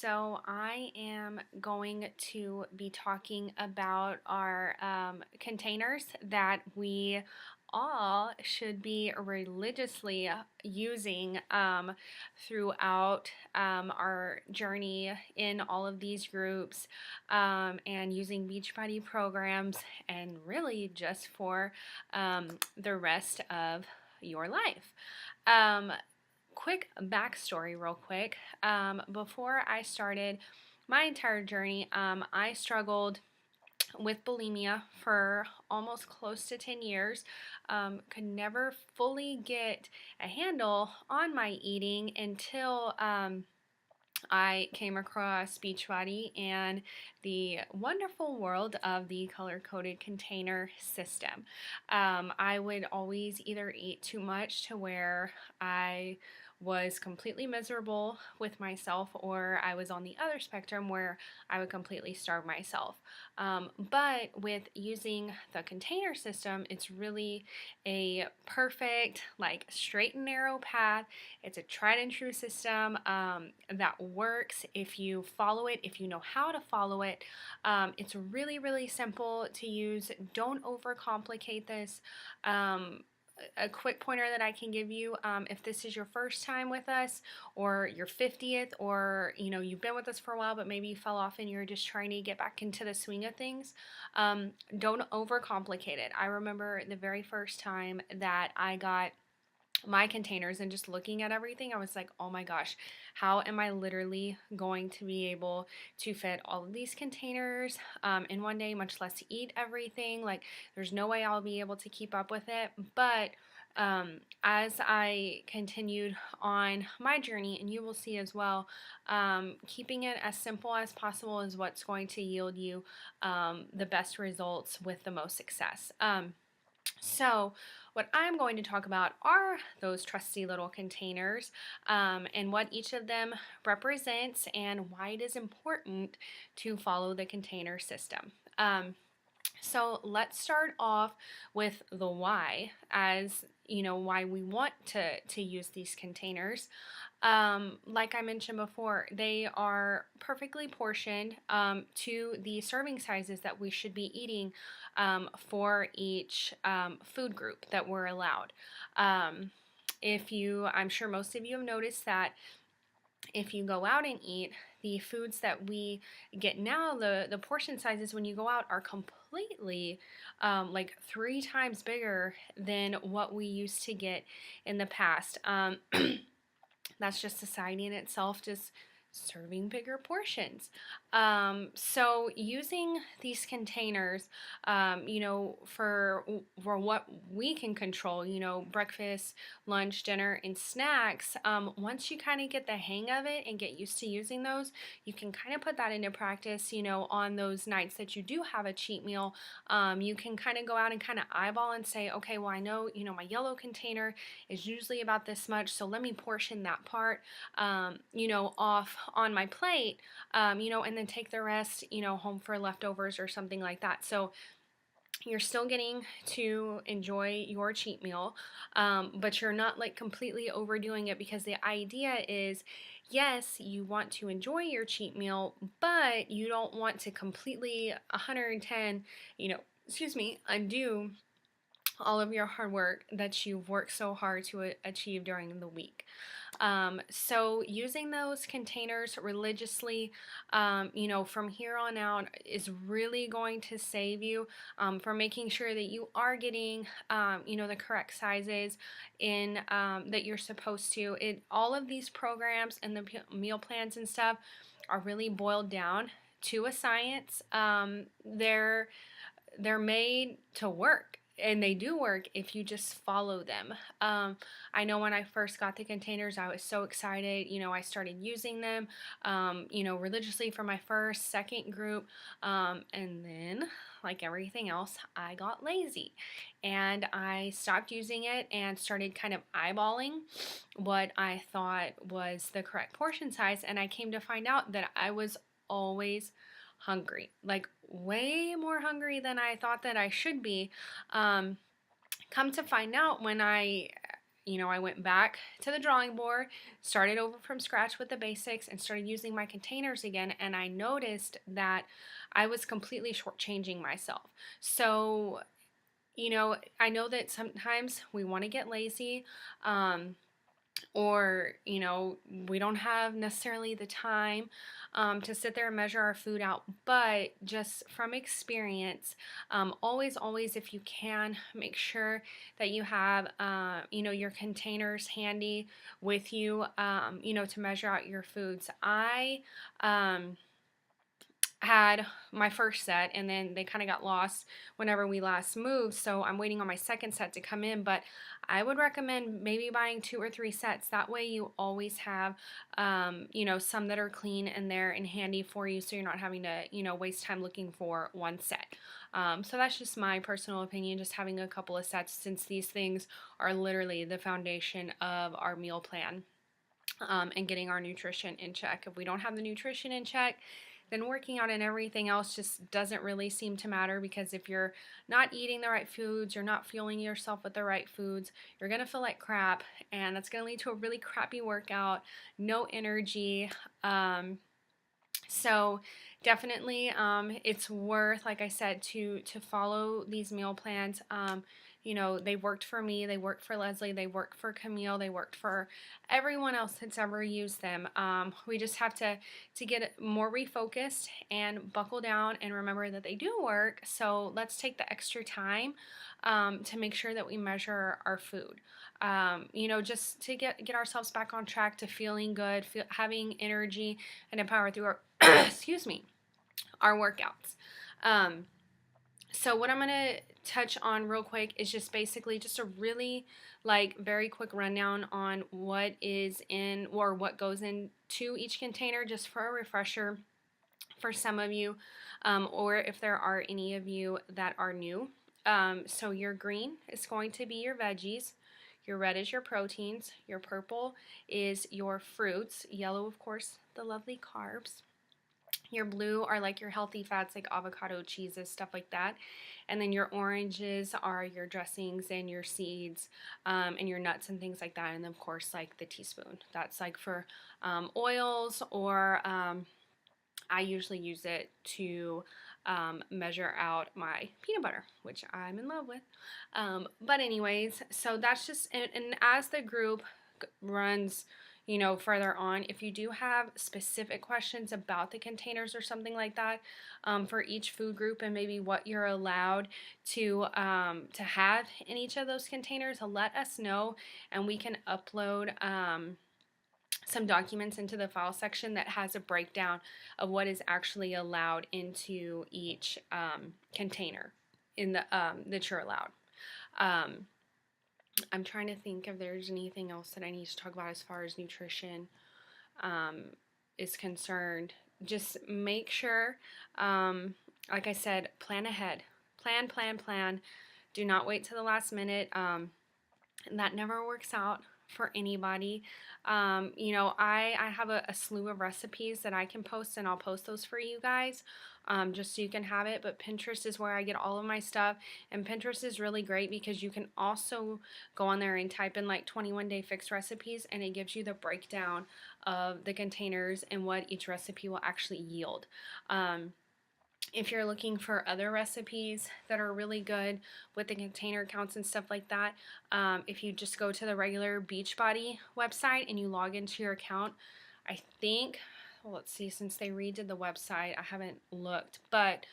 So I am going to be talking about our containers that we all should be religiously using throughout our journey in all of these groups and using Beachbody programs and really just for the rest of your life. Um, Quick backstory, real quick. Before I started my entire journey, I struggled with bulimia for almost close to 10 years. Could never fully get a handle on my eating until I came across Beachbody and the wonderful world of the color coded container system. I would always either eat too much to where I was completely miserable with myself, or I was on the other spectrum where I would completely starve myself. But with using the container system, it's really a perfect, like, straight and narrow path. It's a tried and true system that works if you follow it, if you know how to follow it. It's really, really simple to use. Don't overcomplicate this. A quick pointer that I can give you, if this is your first time with us, or your 50th, or you've been with us for a while but maybe you fell off and you're just trying to get back into the swing of things, don't overcomplicate it. I remember the very first time that I got my containers and just looking at everything, I was like, oh my gosh, how am I literally going to be able to fit all of these containers in one day, much less eat everything? Like, there's no way I'll be able to keep up with it. But as I continued on my journey, and you will see as well, keeping it as simple as possible is what's going to yield you the best results with the most success. So, what I'm going to talk about are those trusty little containers and what each of them represents and why it is important to follow the container system. So let's start off with the why, as why we want to use these containers. Like I mentioned before, they are perfectly portioned to the serving sizes that we should be eating for each food group that we're allowed. I'm sure most of you have noticed that if you go out and eat, the foods that we get now, the portion sizes when you go out are completely like 3 times bigger than what we used to get in the past. That's just society in itself, just serving bigger portions. So using these containers, for what we can control, breakfast, lunch, dinner, and snacks. Once you kind of get the hang of it and get used to using those, you can kind of put that into practice. On those nights that you do have a cheat meal, you can kind of go out and kind of eyeball and say, okay, well, I know, my yellow container is usually about this much, so let me portion that part, off on my plate, and then take the rest, home for leftovers or something like that. So you're still getting to enjoy your cheat meal, but you're not like completely overdoing it, because the idea is, yes, you want to enjoy your cheat meal, but you don't want to completely 110, undo all of your hard work that you've worked so hard to achieve during the week. So using those containers religiously, from here on out is really going to save you from making sure that you are getting, the correct sizes in that you're supposed to. All of these programs and the meal plans and stuff are really boiled down to a science. They're made to work, and they do work if you just follow them. I know when I first got the containers, I was so excited. I started using them, religiously for my first, second group, and then, like everything else, I got lazy, and I stopped using it and started kind of eyeballing what I thought was the correct portion size, and I came to find out that I was always hungry, like way more hungry than I thought that I should be. Come to find out, when I I went back to the drawing board, started over from scratch with the basics, and started using my containers again. And I noticed that I was completely shortchanging myself. So, I know that sometimes we want to get lazy. Or we don't have necessarily the time to sit there and measure our food out, but just from experience, always if you can, make sure that you have your containers handy with you, to measure out your foods. I had my first set, and then they kind of got lost whenever we last moved, so I'm waiting on my second set to come in. But I would recommend maybe buying 2 or 3 sets. That way you always have some that are clean and there and handy for you, so you're not having to waste time looking for one set. So that's just my personal opinion, just having a couple of sets, since these things are literally the foundation of our meal plan, and getting our nutrition in check. If we don't have the nutrition in check, then working out and everything else just doesn't really seem to matter, because if you're not eating the right foods, you're not fueling yourself with the right foods, you're going to feel like crap, and that's going to lead to a really crappy workout, no energy. So definitely, it's worth, like I said, to follow these meal plans. They worked for me, they worked for Leslie, they worked for Camille, they worked for everyone else that's ever used them. We just have to get more refocused and buckle down and remember that they do work. So let's take the extra time to make sure that we measure our food. Just to get ourselves back on track to feeling good, having energy and empower through our excuse me, our workouts. So what I'm going to touch on real quick is just basically just a really very quick rundown on what is in, or what goes into each container, just for a refresher for some of you, or if there are any of you that are new. So your green is going to be your veggies. Your red is your proteins. Your purple is your fruits. Yellow, of course, the lovely carbs. Your blue are like your healthy fats, like avocado, cheeses, stuff like that. And then your oranges are your dressings and your seeds, and your nuts and things like that. And of course, like the teaspoon. That's like for oils, or I usually use it to measure out my peanut butter, which I'm in love with. But anyways, so that's just, and as the group runs further on, if you do have specific questions about the containers or something like that, for each food group, and maybe what you're allowed to have in each of those containers, let us know, and we can upload some documents into the file section that has a breakdown of what is actually allowed into each container in the that you're allowed. I'm trying to think if there's anything else that I need to talk about as far as nutrition is concerned. Just make sure, like I said, plan ahead. Plan. Do not wait till the last minute. That never works out for anybody. I have a slew of recipes that I can post, and I'll post those for you guys, just so you can have it. But Pinterest is where I get all of my stuff, and Pinterest is really great because you can also go on there and type in like 21-day fix recipes, and it gives you the breakdown of the containers and what each recipe will actually yield. If you're looking for other recipes that are really good with the container counts and stuff like that, if you just go to the regular Beachbody website and you log into your account, I think, well, let's see, since they redid the website, I haven't looked, but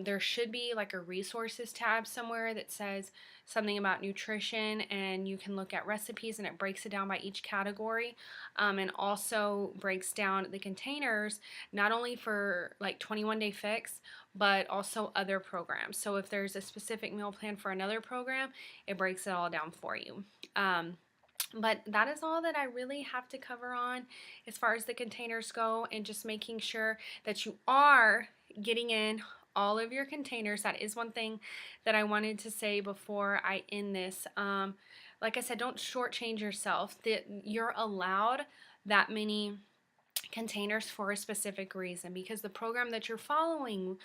there should be like a resources tab somewhere that says something about nutrition, and you can look at recipes, and it breaks it down by each category, and also breaks down the containers not only for like 21-day fix, but also other programs. So if there's a specific meal plan for another program, it breaks it all down for you. But that is all that I really have to cover on as far as the containers go, and just making sure that you are getting in all of your containers. That is one thing that I wanted to say before I end this. Like I said, don't shortchange yourself. You're allowed that many containers for a specific reason, because the program that you're following,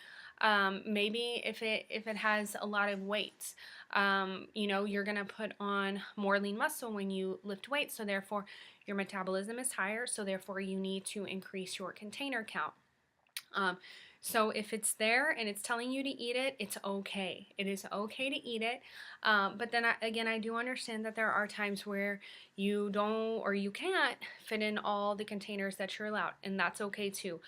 maybe if it has a lot of weights, You know, you're going to put on more lean muscle when you lift weights, so therefore your metabolism is higher, so therefore you need to increase your container count. Um, so if it's there and it's telling you to eat it, it's okay. It is okay to eat it. But then again, I do understand that there are times where you don't or you can't fit in all the containers that you're allowed, and that's okay too.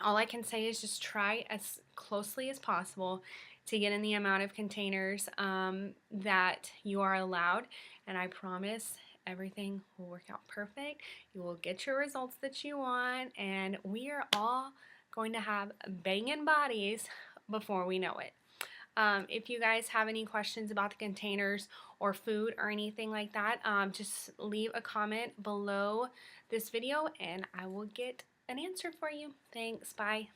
All I can say is just try as closely as possible to get in the amount of containers that you are allowed, and I promise everything will work out perfect. You will get your results that you want, and we are all going to have banging bodies before we know it. If you guys have any questions about the containers or food or anything like that, just leave a comment below this video and I will get an answer for you. Thanks. Bye.